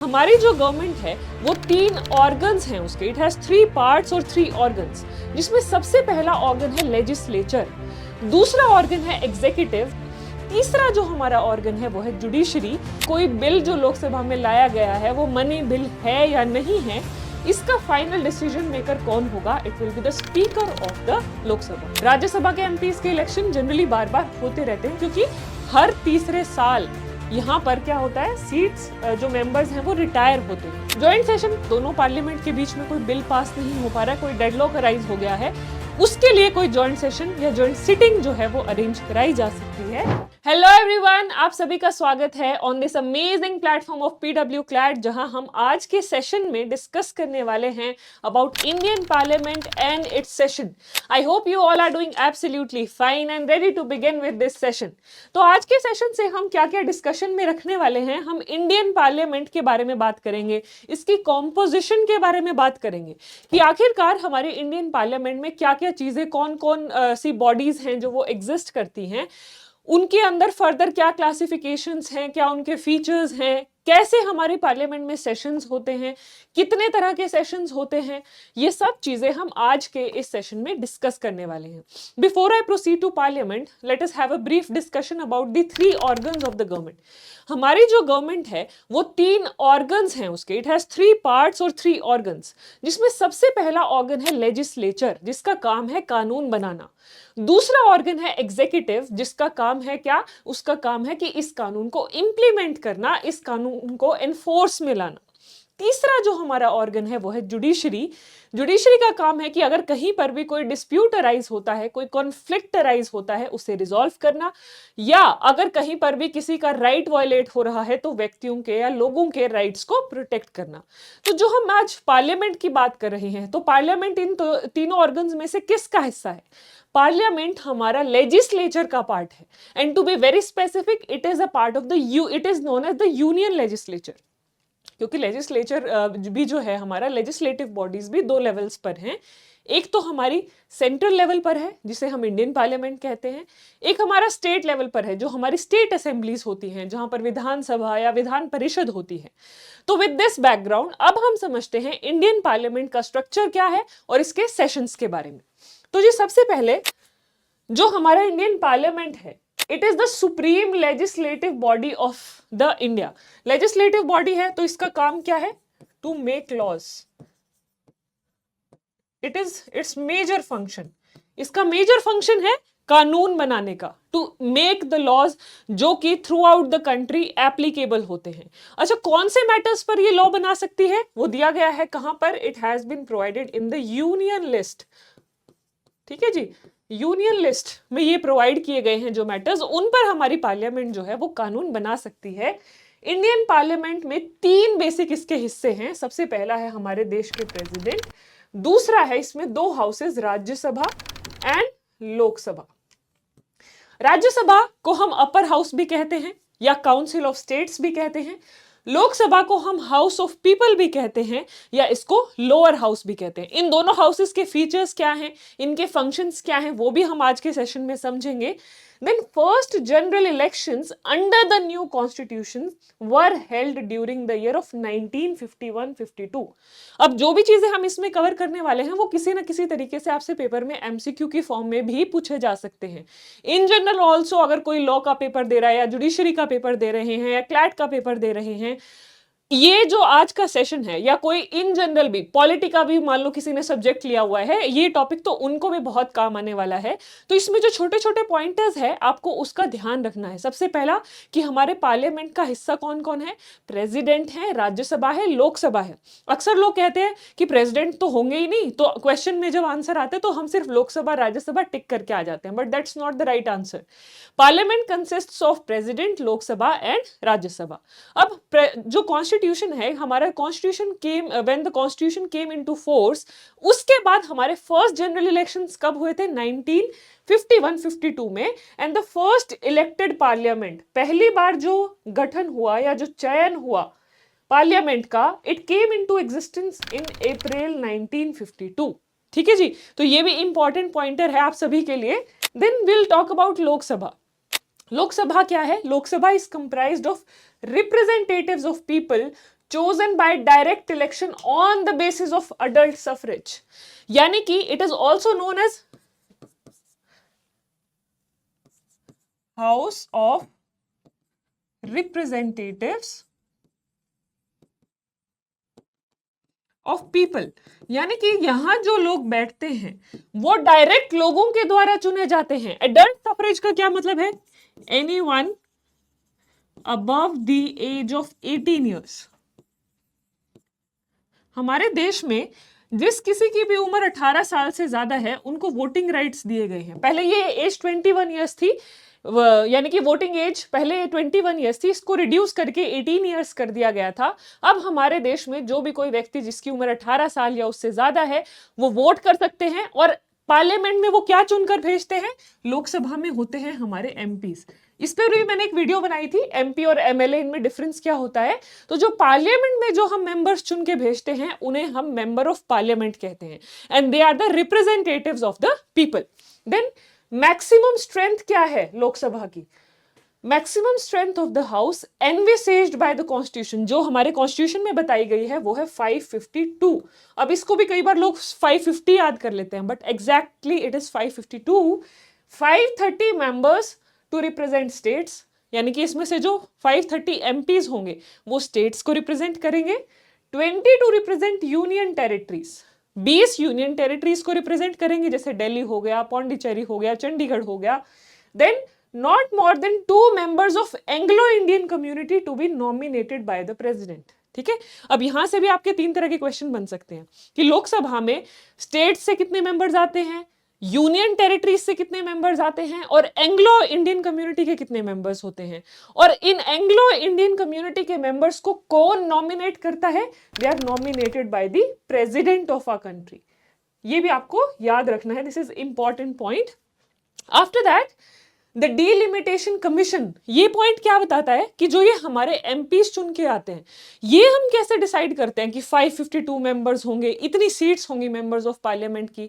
हमारी जो गवर्नमेंट है वो 3 ऑर्गन्स हैं उसके, इट हैज 3 पार्ट्स और 3 ऑर्गन्स, जिसमें सबसे पहला ऑर्गन है लेजिस्लेचर, दूसरा ऑर्गन है एग्जीक्यूटिव, तीसरा जो हमारा ऑर्गन है वो है जुडिशरी। कोई बिल जो लोकसभा में लाया गया है वो मनी बिल है या नहीं है, इसका फाइनल डिसीजन मेकर कौन होगा? It will be the speaker of the Lok Sabha. Rajya Sabha के एमपीज के इलेक्शन जनरली बार बार होते रहते हैं, क्योंकि हर तीसरे साल यहाँ पर क्या होता है, सीट्स जो मेंबर्स हैं वो रिटायर होते हैं। ज्वाइंट सेशन, दोनों पार्लियामेंट के बीच में कोई बिल पास नहीं हो पा रहा है, कोई डेडलॉक अराइज हो गया है, उसके लिए कोई ज्वाइंट सेशन या ज्वाइंट सिटिंग जो है वो अरेंज कराई जा सकती है। हेलो एवरीवन, आप सभी का स्वागत है on this amazing platform of PW CLAT, जहां हम आज के सेशन में डिस्कस करने वाले हैं about Indian parliament and its session. I hope you all are doing absolutely fine and ready to begin with this session. तो आज के सेशन से हम क्या क्या डिस्कशन में रखने वाले हैं, हम इंडियन पार्लियामेंट के बारे में बात करेंगे, इसकी कॉम्पोजिशन के बारे में बात करेंगे कि आखिरकार हमारे इंडियन पार्लियामेंट में क्या क्या चीजें, कौन कौन सी बॉडीज हैं जो वो एग्जिस्ट करती हैं, उनके अंदर फर्दर क्या क्लासिफिकेशंस हैं, क्या उनके फीचर्स हैं, कैसे हमारे पार्लियामेंट में सेशंस होते हैं, कितने तरह के सेशंस होते हैं, ये सब चीजें हम आज के इस सेशन में डिस्कस करने वाले हैं। Before I proceed to parliament, let us have a brief discussion about the 3 organs of the government. हमारी जो गवर्नमेंट है वो 3 ऑर्गन्स हैं उसके, इट हैज 3 पार्ट्स और 3 ऑर्गन्स, जिसमें सबसे पहला ऑर्गन है लेजिस्लेचर, जिसका काम है कानून बनाना। दूसरा ऑर्गन है एग्जीक्यूटिव, जिसका काम है क्या? उसका काम है कि इस कानून को इंप्लीमेंट करना, इस कानून को एनफोर्स में लाना। तीसरा जो हमारा ऑर्गन है वो है जुडिशरी। जुडिशरी का काम है कि अगर कहीं पर भी कोई डिस्प्यूट अराइज होता है, कोई कॉन्फ्लिक्ट अराइज होता है, उसे रिजॉल्व करना, या अगर कहीं पर भी किसी का राइट वायलेट हो रहा है तो व्यक्तियों के या लोगों के राइट्स को प्रोटेक्ट करना। तो जो हम आज पार्लियामेंट की बात कर रहे हैं, तो पार्लियामेंट इन तीनों ऑर्गन्स में से किसका हिस्सा है? पार्लियामेंट हमारा लेजिस्लेचर का पार्ट है, and to be very specific, it is a part of it is known as the union legislature, क्योंकि लेजिस्लेचर भी जो है हमारा, लेजिस्लेटिव बॉडीज भी 2 लेवल्स पर हैं। एक तो हमारी सेंट्रल लेवल पर है, जिसे हम इंडियन पार्लियामेंट कहते हैं, एक हमारा स्टेट लेवल पर है, जो हमारी स्टेट असेंबलीज होती हैं, जहां पर विधानसभा या विधान परिषद होती है। तो विद दिस बैकग्राउंड अब हम समझते हैं इंडियन पार्लियामेंट का स्ट्रक्चर क्या है और इसके सेशंस के बारे में। तो जी सबसे पहले जो हमारा इंडियन पार्लियामेंट है, it is the supreme legislative body of the India. Legislative body है तो इसका काम क्या है? To make laws. It is its major function, इसका मेजर फंक्शन है कानून बनाने का, टू मेक द लॉज जो कि through out the country applicable होते हैं। अच्छा, कौन से मैटर्स पर ये लॉ बना सकती है? वो दिया गया है कहां पर? It has been provided in the union list. ठीक है जी, यूनियन लिस्ट में ये प्रोवाइड किए गए हैं जो मैटर्स, उन पर हमारी पार्लियामेंट जो है वो कानून बना सकती है। इंडियन पार्लियामेंट में 3 बेसिक इसके हिस्से हैं। सबसे पहला है हमारे देश के प्रेसिडेंट, दूसरा है इसमें 2 हाउसेस, राज्यसभा एंड लोकसभा। राज्यसभा को हम अपर हाउस भी कहते हैं या काउंसिल ऑफ स्टेट्स भी कहते हैं, लोकसभा को हम हाउस ऑफ पीपल भी कहते हैं या इसको लोअर हाउस भी कहते हैं। इन दोनों हाउसेस के फीचर्स क्या हैं, इनके फंक्शंस क्या हैं, वो भी हम आज के सेशन में समझेंगे। Then first general elections under the new constitution were held during the year of 1951-52। अब जो भी चीजें हम इसमें कवर करने वाले हैं वो किसी ना किसी तरीके से आपसे पेपर में एमसीक्यू की फॉर्म में भी पूछे जा सकते हैं। इन जनरल ऑल्सो अगर कोई लॉ का पेपर दे रहा है या जुडिशरी का पेपर दे रहे हैं या क्लैट का पेपर दे रहे हैं, ये जो आज का सेशन है, या कोई इन जनरल भी पॉलिटी का भी मान लो किसी ने सब्जेक्ट लिया हुआ है, ये टॉपिक तो उनको भी बहुत काम आने वाला है। तो इसमें जो छोटे छोटे पॉइंटर्स है आपको उसका ध्यान रखना है। सबसे पहला कि हमारे पार्लियामेंट का हिस्सा कौन कौन है? प्रेसिडेंट है, राज्यसभा है, लोकसभा है। अक्सर लोग कहते हैं कि प्रेसिडेंट तो होंगे ही नहीं, तो क्वेश्चन में जब आंसर आते हैं तो हम सिर्फ लोकसभा राज्यसभा टिक करके आ जाते हैं, but that's not the right answer. Parliament consists of president, Lok Sabha and Rajya Sabha. अब जो कॉन्स्टिट्यूशन है हमारा, constitution came when the constitution came into force, उसके बाद हमारे फर्स्ट जनरल इलेक्शंस कब हुए थे? 1951-52 में। And the first elected parliament, पहली बार जो गठन हुआ या जो चयन हुआ पार्लियामेंट का, it came into existence in April 1952। ठीक है जी, तो ये भी इंपॉर्टेंट पॉइंटर है आप सभी के लिए। Then will talk about Lok Sabha. Lok Sabha क्या है? Lok Sabha is comprised of representatives of people chosen by direct election on the basis of adult suffrage. यानी कि it is also known as House of Representatives of people, यानी कि यहां जो लोग बैठते हैं वो डायरेक्ट लोगों के द्वारा चुने जाते हैं। एडल्ट सफरेज का क्या मतलब है? Anyone above the age of 18 years. हमारे देश में जिस किसी की भी उम्र 18 साल से ज्यादा है उनको वोटिंग राइट्स दिए गए हैं। पहले ये एज 21 ईयर्स थी, यानी कि वोटिंग एज पहले 21 ईयर्स थी, इसको रिड्यूस करके 18 ईयर्स कर दिया गया था। अब हमारे देश में जो भी कोई व्यक्ति जिसकी उम्र 18 साल या उससे ज्यादा है वो वोट कर सकते हैं। और पार्लियामेंट में वो क्या चुनकर भेजते हैं? लोकसभा में होते हैं हमारे एमपीज। इस पर भी मैंने एक वीडियो बनाई थी, एमपी और एमएलए इनमें डिफरेंस क्या होता है। तो जो पार्लियामेंट में जो हम मेंबर्स चुन के भेजते हैं उन्हें हम मेंबर ऑफ पार्लियामेंट कहते हैं, and they are the representatives of the people. Then maximum strength क्या है लोकसभा की? Maximum strength of the house envisaged by the constitution, जो हमारे कॉन्स्टिट्यूशन में बताई गई है वो है 552। अब इसको भी कई बार लोग 550 याद कर लेते हैं, but exactly it is 552। 530 members to represent states, यानी कि इसमें से जो 530 एमपीज होंगे वो स्टेट्स को रिप्रेजेंट करेंगे। 20 to represent union territories, 20 union territories को रिप्रेजेंट करेंगे, जैसे दिल्ली हो गया, पौंडीचेरी हो गया, चंडीगढ़ हो गया। Then not more than 2 members of Anglo Indian community to be nominated by the president. ठीक है, अब यहां से भी आपके 3 तरह के क्वेश्चन बन सकते हैं कि लोकसभा में स्टेट से कितने मेंबर्स आते हैं, यूनियन टेरिटरीज से कितने मेंबर्स आते हैं, और एंग्लो इंडियन कम्युनिटी के कितने मेंबर्स होते हैं, और इन एंग्लो इंडियन कम्युनिटी के मेंबर्स को कौन नॉमिनेट करता है? They are nominated by the president of our country. ये भी आपको याद रखना है, this is important point. After that the delimitation commission, ये पॉइंट क्या बताता है कि जो ये हमारे एमपीज चुन के आते हैं, ये हम कैसे डिसाइड करते हैं कि 552 मेंबर्स होंगे, इतनी सीट्स होंगी मेंबर्स ऑफ पार्लियामेंट की।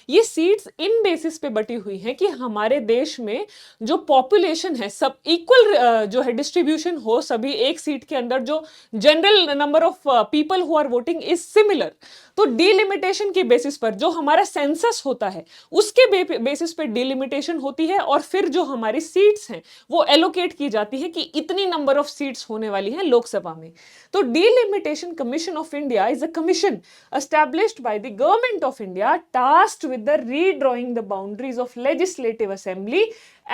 ये सीट्स इन बेसिस पे बटी हुई हैं कि हमारे देश में जो पॉपुलेशन है सब इक्वल जो है डिस्ट्रीब्यूशन हो, सभी एक सीट के अंदर जो general number of people who are voting is similar. तो डीलिमिटेशन के बेसिस पर जो हमारा सेंसस होता है उसके बेसिस पे डीलिमिटेशन होती है, और फिर जो हमारी सीट्स हैं वो एलोकेट की जाती है कि इतनी नंबर ऑफ सीट्स होने वाली हैं लोकसभा में। तो delimitation commission of India is a commission established by the government of India tasked with the redrawing the boundaries of legislative assembly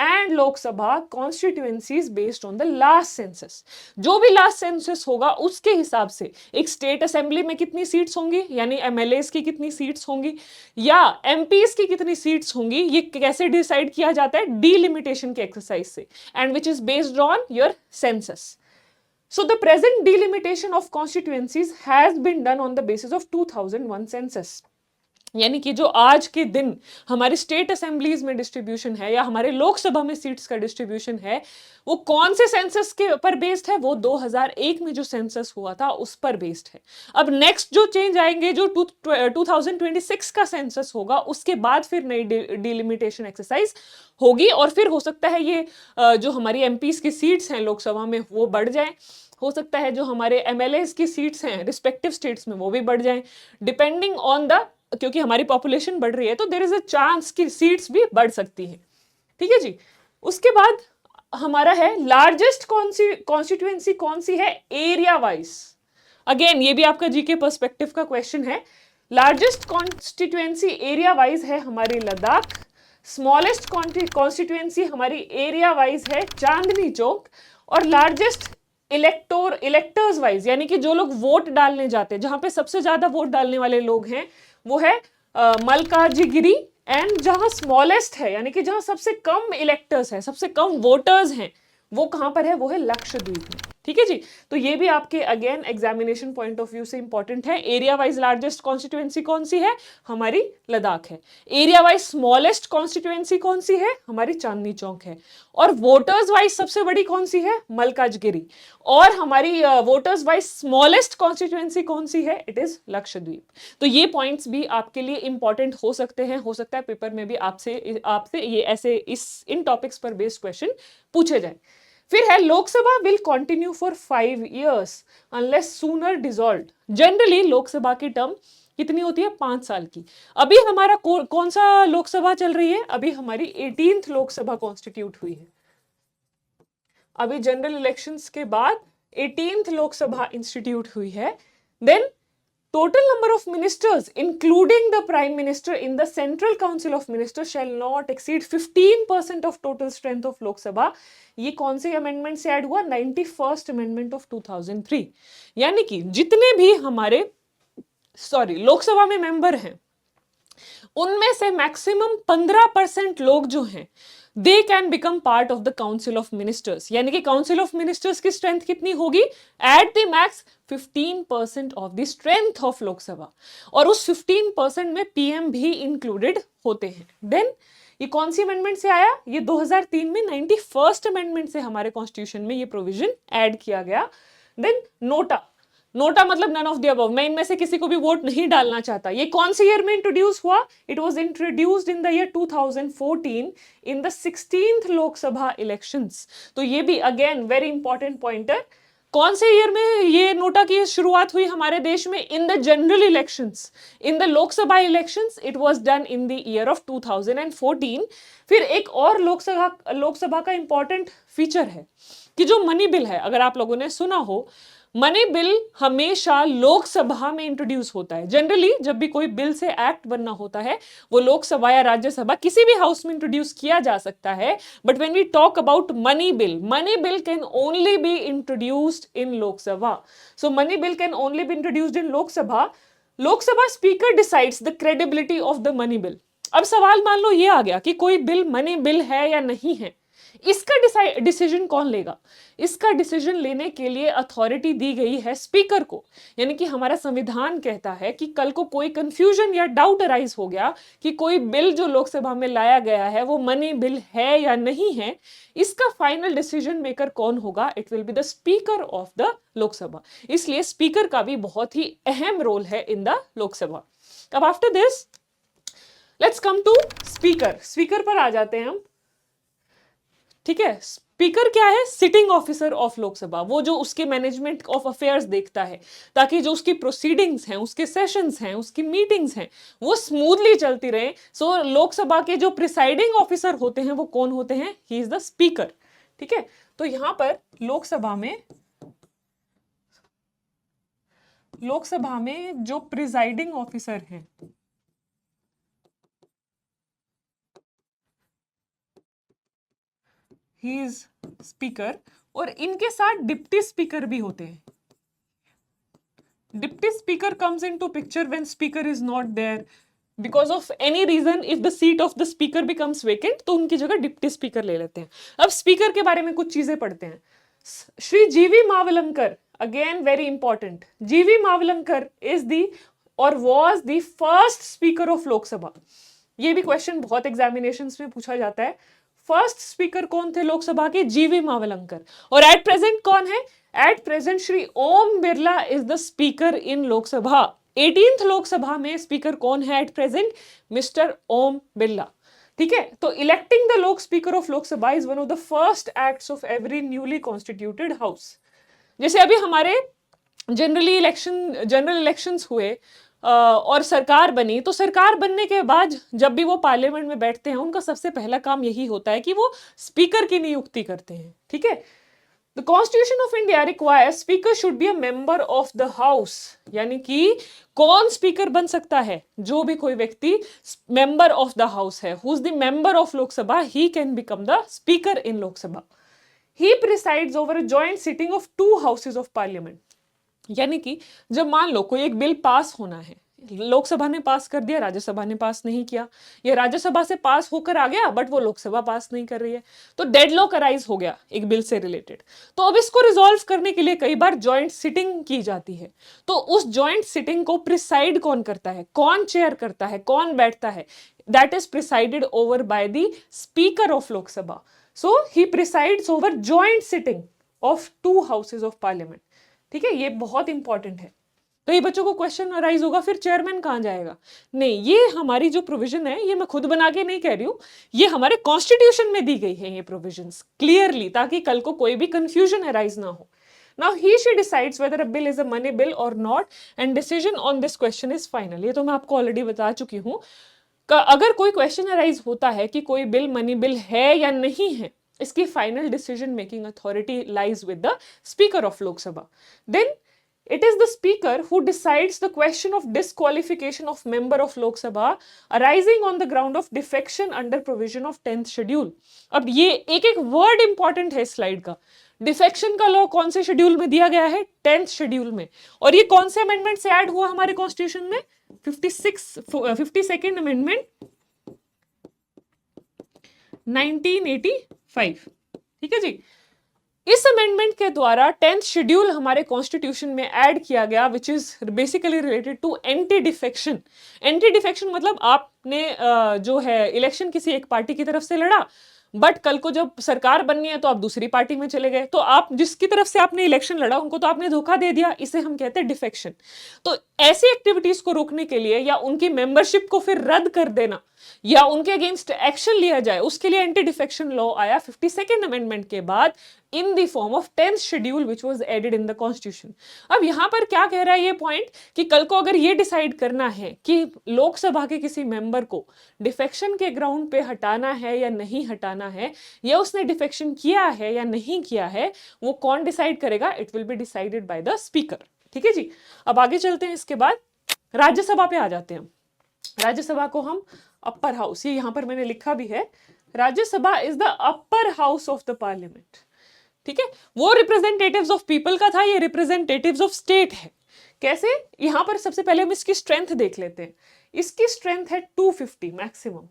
and Lok Sabha constituencies based on the last census। जो भी last census होगा उसके हिसाब से एक state assembly में कितनी seats होंगी, यानी एमएलएस की कितनी सीट्स होंगी या एमपीज की कितनी सीट्स होंगी, ये कैसे डिसाइड किया जाता है? डीलिमिटेशन के एक्सरसाइज से, and which is based on your census. So the present delimitation of constituencies has been done on the basis of 2001 census। यानी कि जो आज के दिन हमारे स्टेट असेंबलीज में डिस्ट्रीब्यूशन है या हमारे लोकसभा में सीट्स का डिस्ट्रीब्यूशन है वो कौन से सेंसस के पर बेस्ड है? वो 2001 में जो सेंसस हुआ था उस पर बेस्ड है। अब नेक्स्ट जो चेंज आएंगे, जो 2026 का सेंसस होगा, उसके बाद फिर नई डिलिमिटेशन एक्सरसाइज होगी, और फिर हो सकता है ये जो हमारी एमपीज की सीट्स हैं लोकसभा में वो बढ़ जाए, हो सकता है जो हमारे एमएलएस की सीट्स हैं रिस्पेक्टिव स्टेट्स में वो भी बढ़ जाएं, डिपेंडिंग ऑन द, क्योंकि हमारी पॉपुलेशन बढ़ रही है तो देयर इज अ चांस कि सीट्स भी बढ़ सकती हैं। ठीक है जी। उसके बाद हमारा है लार्जेस्ट कॉन्स्टिट्यूएंसी कौन सी है एरिया वाइज। अगेन ये भी आपका जीके पर्सपेक्टिव का क्वेश्चन है। लार्जेस्ट कॉन्स्टिट्यूएंसी एरिया वाइज है हमारी लद्दाख, स्मॉलेस्ट कॉन्स्टिट्यूएंसी हमारी एरिया वाइज है चांदनी चौक, और लार्जेस्ट इलेक्टर्स वाइज यानी कि जो लोग वोट डालने जाते हैं, जहां पे सबसे ज्यादा वोट डालने वाले लोग हैं वो है मल्काजिगिरी, एंड जहां स्मॉलेस्ट है यानी कि जहां सबसे कम इलेक्टर्स हैं, सबसे कम वोटर्स हैं, वो कहां पर है? वो है लक्षद्वीप में। ठीक है जी। तो ये भी आपके again examination point of view से इंपॉर्टेंट है। एरिया वाइज लार्जेस्ट कॉन्स्टिट्यूएंसी कौन सी है? हमारी लद्दाख है। एरिया वाइज स्मॉलेस्ट कॉन्स्टिट्यूएंसी कौन सी है? हमारी चांदनी चौक है। और वोटर्स वाइज सबसे बड़ी कौन सी है? मल्काजगिरी। और हमारी वोटर्स वाइज स्मॉलेस्ट कॉन्स्टिट्यूएंसी कौन सी है? It is Lakshadweep. तो ये पॉइंट्स भी आपके लिए इंपॉर्टेंट हो सकते हैं, हो सकता है पेपर में भी आपसे ये ऐसे इन टॉपिक्स पर बेस्ड क्वेश्चन पूछे जाए। फिर है Lok Sabha will continue for 5 years unless sooner dissolved. Generally Lok Sabha की टर्म कितनी होती है? 5 साल की। अभी हमारा कौन सा लोकसभा चल रही है? अभी हमारी 18th लोकसभा कॉन्स्टिट्यूट हुई है। अभी जनरल इलेक्शंस के बाद 18th लोकसभा इंस्टीट्यूट हुई है। Then total number of ministers including the prime minister in the central council of ministers shall not exceed 15% of total strength of lok sabha। ये कौन से अमेंडमेंट से ऐड हुआ? 91st amendment of 2003। यानी कि जितने भी हमारे लोकसभा में मेंबर हैं उनमें से मैक्सिमम 15% लोग जो हैं they can become part of the council of ministers. यानी कि काउंसिल ऑफ मिनिस्टर्स की स्ट्रेंथ कितनी होगी? At the max 15% of the strength of Lok Sabha, और उस 15% में पीएम भी इंक्लूडेड होते हैं। देन ये कौन सी अमेंडमेंट से आया? ये 2003 में 91st अमेंडमेंट से हमारे कॉन्स्टिट्यूशन में ये प्रोविजन ऐड किया गया। देन नोटा मतलब नन ऑफ द अबव, मैं इनमें से किसी को भी वोट नहीं डालना चाहता। ये कौन से ईयर में इंट्रोड्यूस हुआ? It was introduced in the year 2014 in the 16th Lok Sabha elections. तो ये भी अगेन वेरी इंपॉर्टेंट पॉइंटर। कौन से ईयर में ये नोटा की शुरुआत हुई हमारे देश में? In the general elections, in the Lok Sabha elections it was done in the year of 2014। फिर एक और लोकसभा का इंपॉर्टेंट फीचर है कि जो मनी बिल है, अगर आप लोगों ने सुना हो, मनी बिल हमेशा लोकसभा में इंट्रोड्यूस होता है। जनरली जब भी कोई बिल से एक्ट बनना होता है वो लोकसभा या राज्यसभा किसी भी हाउस में इंट्रोड्यूस किया जा सकता है। But when we talk about money bill can only be introduced in Lok Sabha. So money bill can only be introduced in Lok Sabha. Lok Sabha speaker decides the credibility of the money bill. अब सवाल मान लो ये आ गया कि कोई बिल मनी बिल है या नहीं है, इसका डिसीजन कौन लेगा? इसका डिसीजन लेने के लिए अथॉरिटी दी गई है स्पीकर को। यानी कि हमारा संविधान कहता है कि कल को कोई कंफ्यूजन या डाउट अराइज हो गया कि कोई बिल जो लोकसभा में लाया गया है वो मनी बिल है या नहीं है, इसका फाइनल डिसीजन मेकर कौन होगा? It will be the speaker of the Lok Sabha. इसलिए स्पीकर का भी बहुत ही अहम रोल है इन द लोकसभा। अब after this let's come to speaker पर आ जाते हैं हम। ठीक है, स्पीकर क्या है? सिटिंग ऑफिसर ऑफ लोकसभा, वो जो उसके मैनेजमेंट ऑफ अफेयर्स देखता है ताकि जो उसकी प्रोसीडिंग्स हैं, उसके सेशंस हैं, उसकी मीटिंग्स हैं वो स्मूथली चलती रहे। सो लोकसभा के जो प्रिसाइडिंग ऑफिसर होते हैं वो कौन होते हैं? He is the speaker. ठीक है, तो यहां पर लोकसभा में जो प्रिसाइडिंग ऑफिसर हैं ही इज स्पीकर, और इनके साथ डिप्टी स्पीकर भी होते हैं। Deputy speaker comes into picture when speaker is not there because of any reason. If the seat of the speaker becomes vacant तो उनकी जगह डिप्टी स्पीकर ले लेते हैं। अब स्पीकर के बारे में कुछ चीजें पढ़ते हैं। श्री जीवी मावलंकर, अगेन वेरी इंपॉर्टेंट, जीवी मावलंकर इज दी और was the first speaker of Lok Sabha. ये भी क्वेश्चन बहुत एग्जामिनेशंस में पूछा जाता है। फर्स्ट स्पीकर कौन थे लोकसभा के? जीवी मावलंकर। और एट प्रेजेंट कौन है? At present Shri Om Birla is the speaker in Lok Sabha. 18th Lok Sabha में स्पीकर कौन है at present? Mister Om Birla. ठीक है, तो electing the speaker of Lok Sabha is one of the first acts of every newly constituted house. जैसे अभी हमारे जनरल इलेक्शंस हुए और सरकार बनी, तो सरकार बनने के बाद जब भी वो पार्लियामेंट में बैठते हैं उनका सबसे पहला काम यही होता है कि वो स्पीकर की नियुक्ति करते हैं। ठीक है, the constitution of India requires speaker should be a member of the house. यानी कि कौन स्पीकर बन सकता है? जो भी कोई व्यक्ति मेंबर ऑफ द हाउस है, who is the member of Lok Sabha, he can become the speaker in Lok Sabha. He presides over a joint sitting of 2 houses of parliament. यानी कि जब मान लो कोई एक बिल पास होना है, लोकसभा ने पास कर दिया, राज्यसभा ने पास नहीं किया, या राज्यसभा से पास होकर आ गया बट वो लोकसभा पास नहीं कर रही है, तो डेडलॉक अराइज हो गया एक बिल से रिलेटेड। तो अब इसको रिजॉल्व करने के लिए कई बार जॉइंट सिटिंग की जाती है। तो उस जॉइंट सिटिंग को प्रिसाइड कौन करता है? कौन चेयर करता है? कौन बैठता है? That is presided over by the speaker of Lok Sabha. So he presides over joint sitting of 2 houses of parliament. ठीक है, ये बहुत इंपॉर्टेंट है। कई बच्चों को क्वेश्चन अराइज होगा फिर चेयरमैन कहाँ जाएगा? नहीं, ये हमारी जो प्रोविजन है ये मैं खुद बना के नहीं कह रही हूँ, ये हमारे कॉन्स्टिट्यूशन में दी गई है ये प्रोविजंस क्लियरली, ताकि कल को कोई भी कंफ्यूजन अराइज ना हो. Now he she decides whether a bill is a money bill or not and decision on this question is final. ये तो मैं आपको ऑलरेडी बता चुकी हूँ. अगर कोई क्वेश्चन अराइज होता है कि कोई बिल मनी बिल है या नहीं है, इसकी final decision making authority lies with the speaker of Lok Sabha. Then it is the speaker who decides the question of disqualification of member of Lok Sabha arising on the ground of defection under provision of 10th schedule. अब ये एक एक word important है slide का. Defection का law कौन से schedule में दिया गया है? 10th शेड्यूल में. और ये कौन से अमेंडमेंट से ऐड हुआ हमारे कॉन्स्टिट्यूशन में? 52nd amendment 1985. ठीक है जी. इस अमेंडमेंट के द्वारा 10th शेड्यूल हमारे कॉन्स्टिट्यूशन में ऐड किया गया, which is basically related to anti defection. Anti defection मतलब आपने जो है इलेक्शन किसी एक पार्टी की तरफ से लड़ा, बट कल को जब सरकार बननी है तो आप दूसरी पार्टी में चले गए, तो आप जिसकी तरफ से आपने इलेक्शन लड़ा उनको तो आपने धोखा दे दिया. इसे हम कहते हैं डिफेक्शन. तो ऐसी एक्टिविटीज को रोकने के लिए या उनकी मेंबरशिप को फिर रद्द कर देना या उनके अगेंस्ट एक्शन लिया जाए, उसके लिए एंटी डिफेक्शन लॉ आया 52nd अमेंडमेंट के बाद in the form of 10th schedule which was added in the constitution. अब यहां पर क्या कह रहा है ये पॉइंट कि कल को अगर ये डिसाइड करना है कि लोकसभा के किसी मेंबर को डिफेक्शन के ग्राउंड पे हटाना है या नहीं हटाना है, या उसने डिफेक्शन किया है या नहीं किया है, वो कौन डिसाइड करेगा? It will be decided by the speaker. ठीक है जी. अब आगे चलते हैं. इसके बाद राज्यसभा पे आ जाते हैं. राज्यसभा को हम अपर हाउस, ये यहां पर मैंने लिखा भी है, Rajya Sabha is the upper house of the parliament. ठीक है. वो रिप्रेजेंटेटिव्स ऑफ पीपल का था, ये रिप्रेजेंटेटिव्स ऑफ स्टेट है. कैसे? यहां पर सबसे पहले हम इसकी स्ट्रेंथ देख लेते हैं. इसकी स्ट्रेंथ है 250 मैक्सिमम,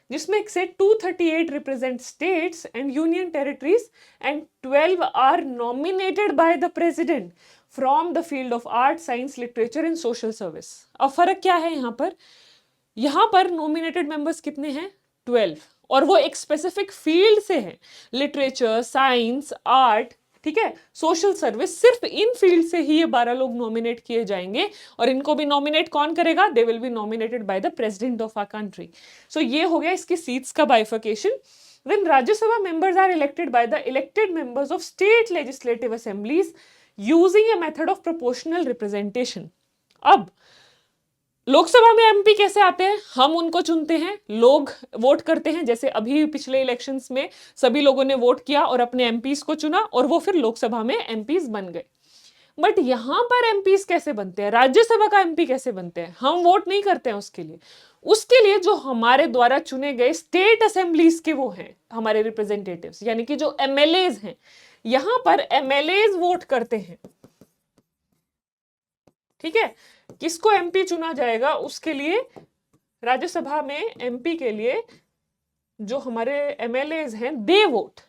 जिसमें से 238 represent states and union territories and 12 are nominated by the president from the field of art, science, literature and social service. अब फर्क क्या है यहां पर? यहां पर नॉमिनेटेड मेंबर्स कितने हैं? 12, और वो एक स्पेसिफिक फील्ड से है. लिटरेचर, साइंस, आर्ट, ठीक है, सोशल सर्विस, सिर्फ इन फील्ड से ही ये 12 लोग नॉमिनेट किए जाएंगे. और इनको भी नॉमिनेट कौन करेगा? They will be nominated by the president of our country. So ये हो गया इसकी सीट्स का bifurcation. Then Rajya Sabha members are elected by the elected members of state legislative assemblies using a method of proportional representation. अब लोकसभा में MP कैसे आते हैं? हम उनको चुनते हैं, लोग वोट करते हैं. जैसे अभी पिछले इलेक्शंस में सभी लोगों ने वोट किया और अपने एमपीज को चुना और वो फिर लोकसभा में एमपीज बन गए. बट यहां पर एमपीज कैसे बनते हैं? राज्यसभा का एमपी कैसे बनते हैं? हम वोट नहीं करते हैं उसके लिए जो हमारे द्वारा चुने गए स्टेट असेंबलीज के वो हैं हमारे रिप्रेजेंटेटिव्स, यानी कि जो एमएलएज हैं. यहां पर एमएलएज वोट करते हैं. ठीक है. किसको एमपी चुना जाएगा? उसके लिए राज्यसभा में एमपी के लिए जो हमारे एमएलएज हैं दे वोट,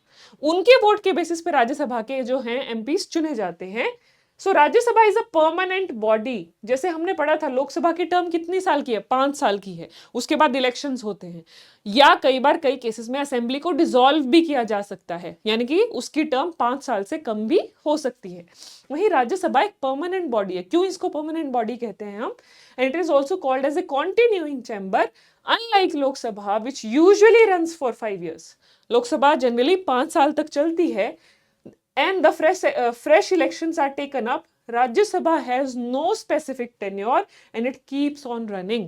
उनके वोट के बेसिस पे राज्यसभा के जो हैं एमपीज चुने जाते हैं. So Rajya Sabha is a permanent body. जैसे हमने पढ़ा था लोकसभा की टर्म कितनी साल की है? 5 साल की है. उसके बाद इलेक्शंस होते हैं, या कई बार कई केसेस में असेंबली को डिसॉल्व भी किया जा सकता है, यानी कि उसकी टर्म 5 साल से कम भी हो सकती है. वहीं राज्यसभा एक परमानेंट बॉडी है. क्यों इसको परमानेंट बॉडी कहते हैं हम? And it is also called as a continuing chamber, unlike Lok Sabha which usually runs for 5 years. Lok Sabha generally 5 साल तक चलती है. And the fresh elections are taken up. Rajya Sabha has no specific tenure and it keeps on running.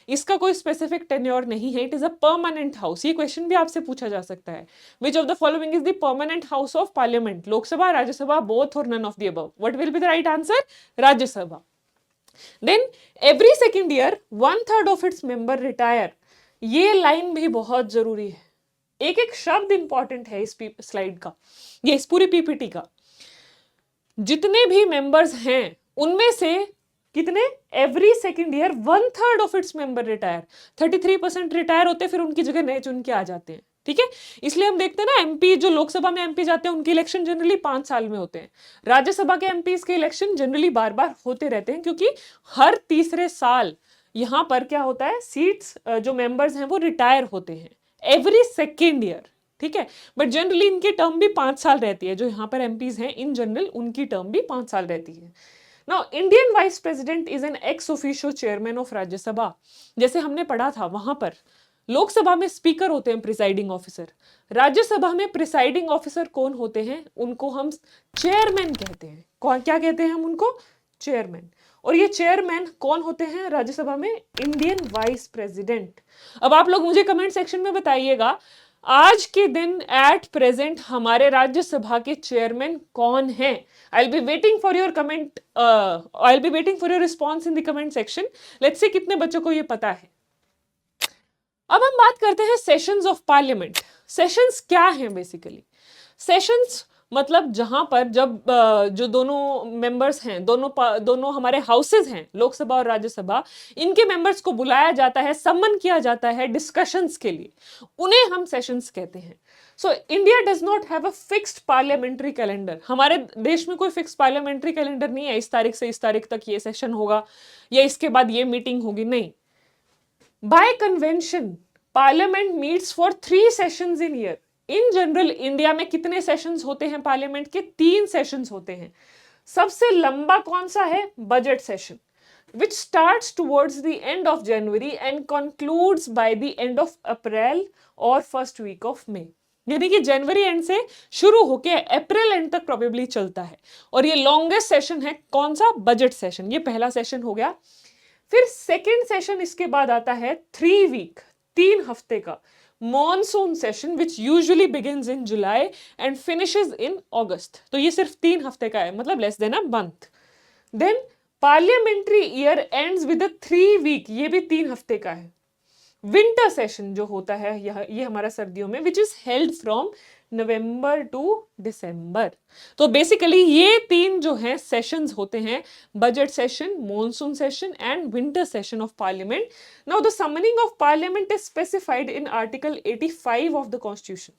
इसका कोई specific tenure नहीं है. It is a permanent house. ये question भी आपसे पूछा जा सकता है. Which of the following is the permanent house of parliament? लोक सभा, राज्य सभा, both or none of the above? What will be the right answer? राज्य सभा. Then every second year 1/3 of its member retire. ये लाइन भी बहुत जरूरी है. एक एक शब्द इंपॉर्टेंट है इस स्लाइड का, ये इस पूरी पीपीटी का. जितने भी मेंबर्स हैं उनमें से कितने? Every second year 1/3 of its member retire. 33% retire होते हैं, फिर उनकी जगह नए चुन के आ जाते हैं. ठीक है. इसलिए हम देखते हैं ना एमपी जो लोकसभा में एमपी जाते हैं उनके इलेक्शन जनरली 5 साल में होते हैं. राज्यसभा के एमपीज के इलेक्शन जनरली बार बार होते रहते हैं, क्योंकि हर तीसरे साल यहां पर क्या होता है, सीट्स जो मेंबर्स हैं वो रिटायर होते हैं एवरी सेकेंड ईयर. ठीक है. बट जनरली इनकी टर्म भी 5 साल रहती है. जो यहाँ पर एमपीज हैं इन जनरल उनकी टर्म भी 5 साल रहती है. Now Indian vice president is an ex officio chairman of Rajya Sabha. जैसे हमने पढ़ा था वहां पर लोकसभा में स्पीकर होते हैं प्रिसाइडिंग ऑफिसर, राज्यसभा में प्रिसाइडिंग ऑफिसर कौन होते हैं, उनको हम चेयरमैन कहते हैं। कौन, क्या कहते हैं हम उनको? चेयरमैन। और ये चेयरमैन कौन होते हैं राज्यसभा में? Indian vice president. अब आप लोग मुझे कमेंट सेक्शन में बताइएगा आज के दिन एट प्रेजेंट हमारे राज्यसभा के चेयरमैन कौन हैं? I will be waiting for your comment, I will be waiting for your response in the comment section. Let's see कितने बच्चों को ये पता है। अब हम बात करते हैं सेशंस ऑफ पार्लियामेंट। सेशंस क्या हैं बेसिकली? सेशंस मतलब जहां पर जब जो दोनों मेंबर्स हैं, दोनों हमारे हाउसेज हैं, लोकसभा और राज्यसभा, इनके मेंबर्स को बुलाया जाता है, सम्मन किया जाता है डिस्कशंस के लिए, उन्हें हम सेशंस कहते हैं। So India does not have a fixed parliamentary calendar. हमारे देश में कोई फिक्स पार्लियामेंट्री कैलेंडर नहीं है, इस तारीख से इस तारीख तक ये सेशन होगा या इसके बाद ये मीटिंग होगी, नहीं। Bye convention parliament meets for 3 sessions in year. In general India में कितने सेशंस होते हैं पार्लियामेंट के? 3 सेशंस होते हैं। सबसे लंबा कौन सा है? Budget session, which starts towards the end of January and concludes by the end of April or first week of May। यानी कि जनवरी एंड से शुरू होके अप्रैल एंड तक प्रोबेबली चलता है। और ये लॉन्गेस्ट सेशन है कौन सा? Budget session. ये पहला सेशन हो गया। फिर सेकेंड सेशन इसके बाद आता है 3 वीक, 3 हफ्ते का monsoon session, which usually begins in July and finishes in August. तो ये सिर्फ 3 हफ्ते का है, मतलब less than a month. Then parliamentary year ends with 3 week, ये भी 3 हफ्ते का है। विंटर सेशन जो होता है ये हमारा सर्दियों में, which is held from November to December. तो बेसिकली ये 3 जो है सेशंस होते हैं, budget session, monsoon session and winter session of parliament. Now the summoning of parliament is specified in article 85 of the constitution.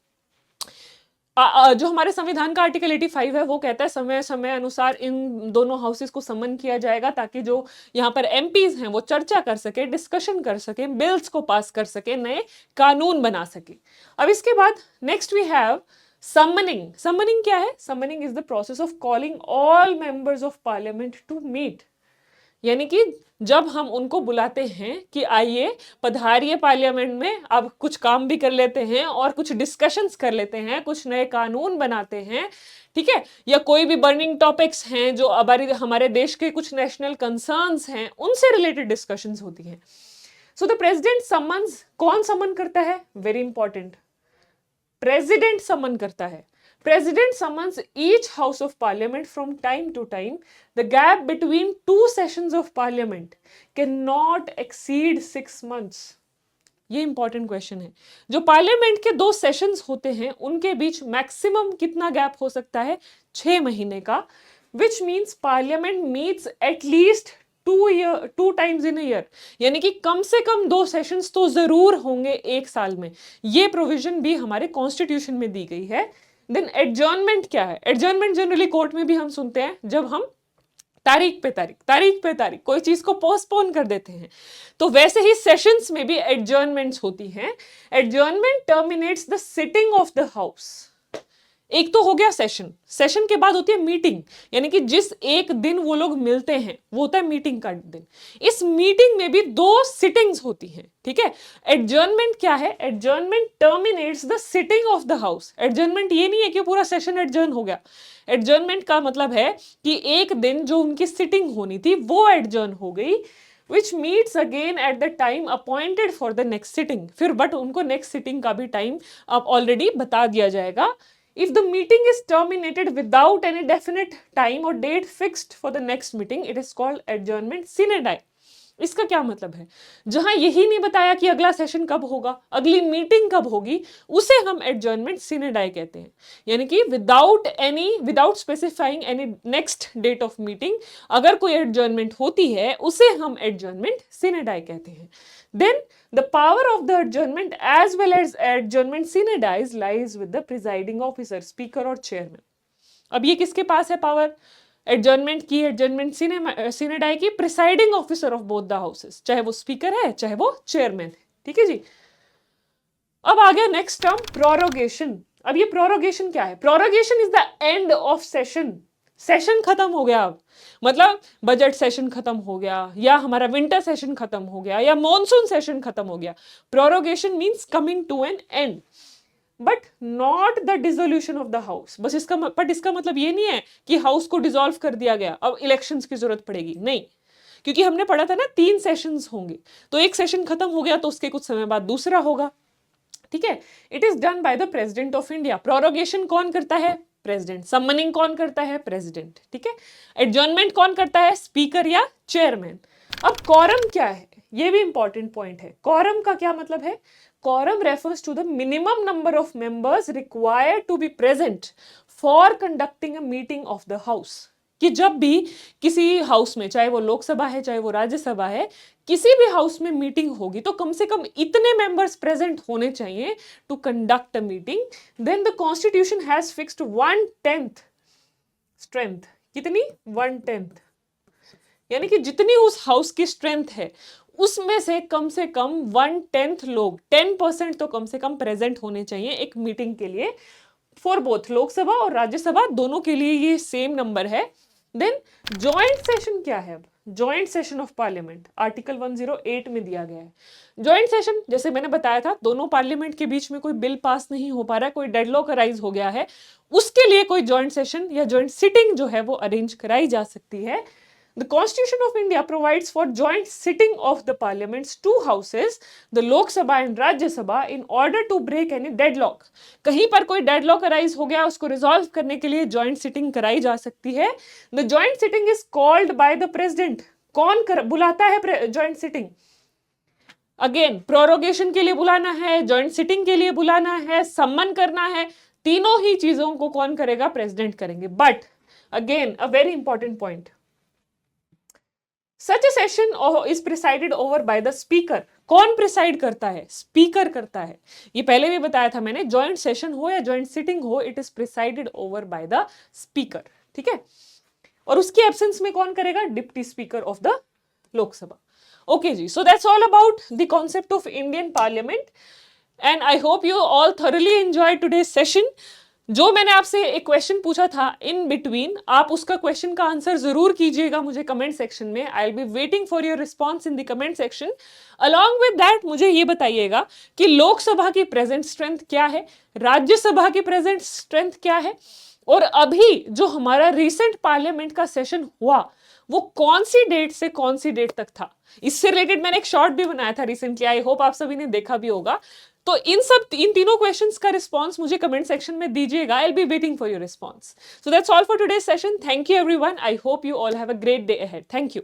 जो हमारे संविधान का आर्टिकल 85 है वो कहता है समय समय अनुसार इन दोनों हाउसेस को समन किया जाएगा ताकि जो यहाँ पर एमपीज हैं वो चर्चा कर सके, डिस्कशन कर सके, बिल्स को पास कर सके, नए कानून बना सके। अब इसके बाद next we have summoning. Summoning क्या है? Summoning is the process of calling all members of parliament to meet. यानी कि जब हम उनको बुलाते हैं कि आइए पधारिए पार्लियामेंट में, अब कुछ काम भी कर लेते हैं और कुछ डिस्कशंस कर लेते हैं, कुछ नए कानून बनाते हैं, ठीक है, या कोई भी बर्निंग टॉपिक्स हैं जो हमारे देश के कुछ नेशनल कंसर्न्स हैं, उनसे रिलेटेड डिस्कशंस होती हैं। सो द प्रेसिडेंट समन्स, कौन समन करता है? वेरी इंपॉर्टेंट, प्रेसिडेंट समन करता है। President summons each house of parliament from time to time. The gap between 2 sessions of parliament cannot exceed 6 months. ये इंपॉर्टेंट क्वेश्चन है। जो पार्लियामेंट के 2 सेशंस होते हैं उनके बीच मैक्सिमम कितना गैप हो सकता है? 6 महीने का, which means parliament meets at least 2 times in a year. यानी कि कम से कम 2 सेशंस तो जरूर होंगे एक साल में। ये प्रोविजन भी हमारे कॉन्स्टिट्यूशन में दी गई है। देन एडजर्नमेंट क्या है? एडजर्नमेंट जनरली कोर्ट में भी हम सुनते हैं जब हम तारीख पे तारीख कोई चीज को पोस्टपोन कर देते हैं। तो वैसे ही सेशंस में भी एडजर्नमेंट्स होती हैं। Adjournment terminates the sitting of the house. एक तो हो गया सेशन, सेशन के बाद होती है मीटिंग, यानी कि जिस एक दिन वो लोग मिलते हैं वो होता है मीटिंग का दिन। इस मीटिंग में भी 2 सिटिंग्स होती हैं, ठीक है। एडजर्नमेंट क्या है? Adjournment terminates the sitting of the house. Adjournment ये नहीं है कि पूरा सेशन एडजर्न हो गया। एडजर्नमेंट का मतलब है कि एक दिन जो उनकी सिटिंग होनी थी वो एडजर्न हो गई, which meets again at the time appointed for the next sitting। फिर बट उनको नेक्स्ट सिटिंग का भी टाइम अब ऑलरेडी बता दिया जाएगा। If the meeting is terminated without any definite time or date fixed for the next meeting, it is called adjournment sine die। इसका क्या मतलब है? जहां यही नहीं बताया कि अगला सेशन कब होगा, अगली मीटिंग कब होगी, उसे हम एडजर्नमेंट सिने डाई कहते हैं। यानी कि without specifying any next date of meeting अगर कोई एडजर्नमेंट होती है उसे हम एडजर्नमेंट सिने डाई कहते हैं। Then the power of the adjournment as well as adjournment sine die lies with the presiding officer, speaker और chairman। अब ये किसके पास है पावर? एडजर्नमेंट की, एडजर्नमेंट सिने डाई की presiding officer of both the houses, चाहे वो स्पीकर है चाहे वो चेयरमैन है, ठीक है जी। अब आ गया नेक्स्ट टर्म प्रोरोगेशन। अब ये प्रोरोगेशन क्या है? Prorogation is the end of session. Session खत्म हो गया, अब मतलब बजट सेशन खत्म हो गया, या हमारा विंटर सेशन खत्म हो गया, या मॉनसून सेशन खत्म हो गया। Prorogation means coming to an end, but not the dissolution of the house. बस इसका बट इसका मतलब ये नहीं है कि हाउस को डिसॉल्व कर दिया गया, अब इलेक्शंस की जरूरत पड़ेगी, नहीं। क्योंकि हमने पढ़ा था ना 3 सेशंस होंगे, तो एक सेशन खत्म हो गया तो उसके कुछ समय बाद दूसरा होगा, ठीक है। It is done by the president of India. Prorogation कौन करता है? प्रेसिडेंट। समनिंग कौन करता है? प्रेसिडेंट, ठीक है। एडजर्नमेंट कौन करता है? स्पीकर या चेयरमैन। अब कॉरम क्या है, ये भी इंपॉर्टेंट पॉइंट है। कॉरम का क्या मतलब है? Quorum refers to the minimum number of members required to be present for conducting a meeting of the house. कि जब भी किसी हाउस में, चाहे वो लोकसभा है चाहे वो राज्यसभा है, किसी भी हाउस में मीटिंग होगी तो कम से कम इतने मेंबर्स प्रेजेंट होने चाहिए to conduct a meeting. Then the constitution has fixed 1/10 strength. कितनी? 1/10, यानी कि जितनी उस हाउस की स्ट्रेंथ है उसमें से कम 1/10 लोग, 10% तो कम से कम प्रेजेंट होने चाहिए एक मीटिंग के लिए, फॉर बोथ लोकसभा और राज्यसभा दोनों के लिए ये सेम नंबर है। देन जॉइंट सेशन क्या है? अब joint session of parliament article 108 में दिया गया है। जॉइंट सेशन, जैसे मैंने बताया था, दोनों पार्लियामेंट के बीच में कोई बिल पास नहीं हो पा रहा है, कोई डेडलॉक अराइज हो गया है, उसके लिए कोई जॉइंट सेशन या जॉइंट सिटिंग जो है वो अरेंज कराई जा सकती है। The Constitution of India provides for joint sitting of the Parliament's 2 houses, the Lok Sabha and Rajya Sabha, in order to break any deadlock. कहीं पर कोई डेडलॉक अराइज हो गया, उसको रिजॉल्व करने के लिए जॉइंट सिटिंग कराई जा सकती है। The joint sitting is called by the president. कौन बुलाता है जॉइंट सिटिंग? अगेन, प्रोरोगेशन के लिए बुलाना है, जॉइंट सिटिंग के लिए बुलाना है, सम्मन करना है, तीनों ही चीजों को कौन करेगा? प्रेसिडेंट करेंगे। But again a very important point, such session is presided over by the speaker. कौन प्रिसाइड करता है? स्पीकर करता है। ये पहले भी बताया था मैंने, जॉइंट सेशन हो या जॉइंट सिटिंग हो, it is presided over by the speaker, ठीक है। और उसकी एब्सेंस में कौन करेगा? Deputy speaker of the Lok Sabha. Okay जी, so that's all about the concept of Indian parliament and I hope you all thoroughly enjoyed today's session. जो मैंने आपसे एक क्वेश्चन पूछा था इन बिटवीन, आप उसका क्वेश्चन का आंसर जरूर कीजिएगा मुझे कमेंट सेक्शन में। I will be waiting for your response in the comment section. Along with that मुझे ये बताइएगा कि लोकसभा की प्रेजेंट स्ट्रेंथ क्या है, राज्यसभा की प्रेजेंट स्ट्रेंथ क्या है, और अभी जो हमारा रिसेंट पार्लियामेंट का सेशन हुआ वो कौन सी डेट से कौन सी डेट तक था। इससे रिलेटेड मैंने एक शॉर्ट भी बनाया था रिसेंटली, आई होप आप सभी ने देखा भी होगा। तो इन तीनों क्वेश्चंस का रिस्पांस मुझे कमेंट सेक्शन में दीजिएगा। I will be waiting for your response. So that's all for today's session. Thank you everyone. I hope you all have a great day ahead. Thank you.